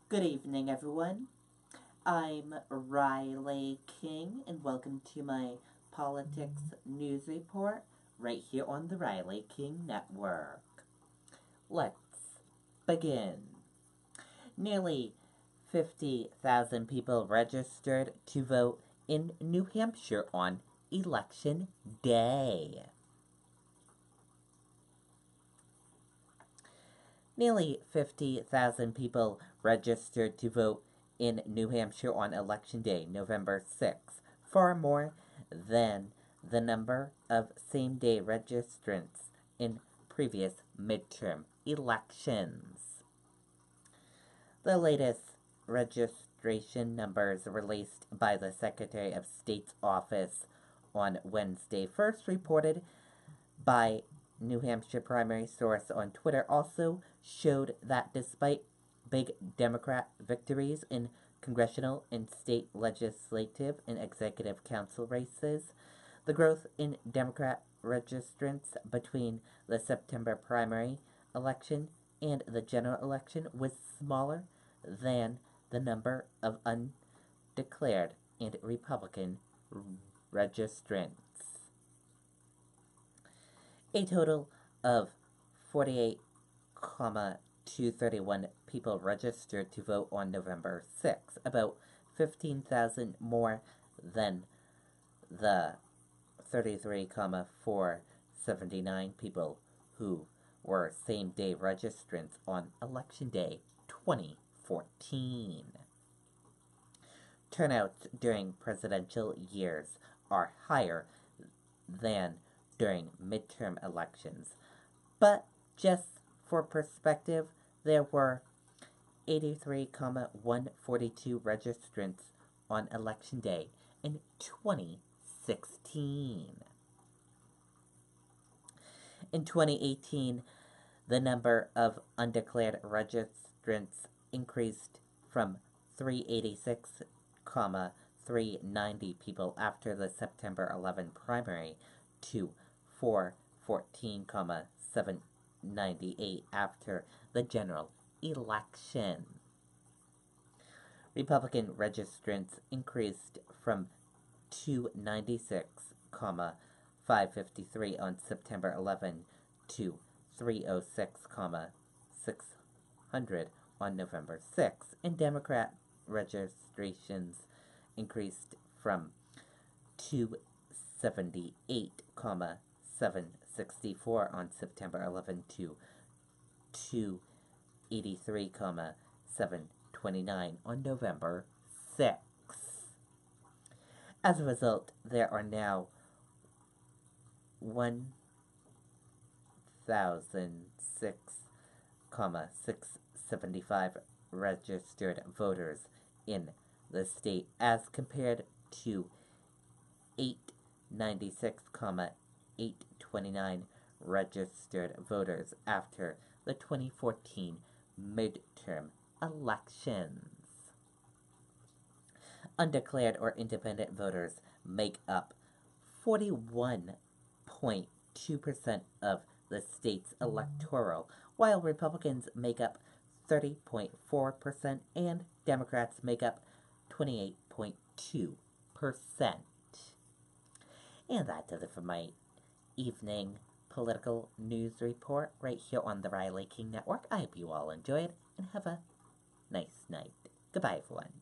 Good evening, everyone. I'm Riley King, and welcome to my politics news report right here on the Riley King Network. Let's begin. Nearly 50,000 people registered to vote in New Hampshire on Election Day. Nearly 50,000 people registered to vote in New Hampshire on Election Day, November 6th, far more than the number of same-day registrants in previous midterm elections. The latest registration numbers released by the Secretary of State's office on Wednesday, first reported by New Hampshire primary source on Twitter, also showed that despite big Democrat victories in congressional and state legislative and executive council races, the growth in Democrat registrants between the September primary election and the general election was smaller than the number of undeclared and Republican registrants. A total of 48,231 people registered to vote on November 6, about 15,000 more than the 33,479 people who were same-day registrants on Election Day 2014. Turnouts during presidential years are higher than during midterm elections. But just for perspective, there were 83,142 registrants on Election Day in 2016. In 2018, the number of undeclared registrants increased from 386,390 people after the September 11 primary to 414,798 after the general election. Republican registrants increased from 296,553 on September 11 to 306,600 on November 6, and Democrat registrations increased from 278,764 on September 11 to 283,729 on November 6. As a result, there are now 1,006,675 registered voters in the state as compared to 896,829 registered voters after the 2014 midterm elections. Undeclared or independent voters make up 41.2% of the state's electoral, while Republicans make up 30.4% and Democrats make up 28.2%. And that does it for my evening political news report right here on the Riley King Network. I hope you all enjoyed and have a nice night. Goodbye, everyone.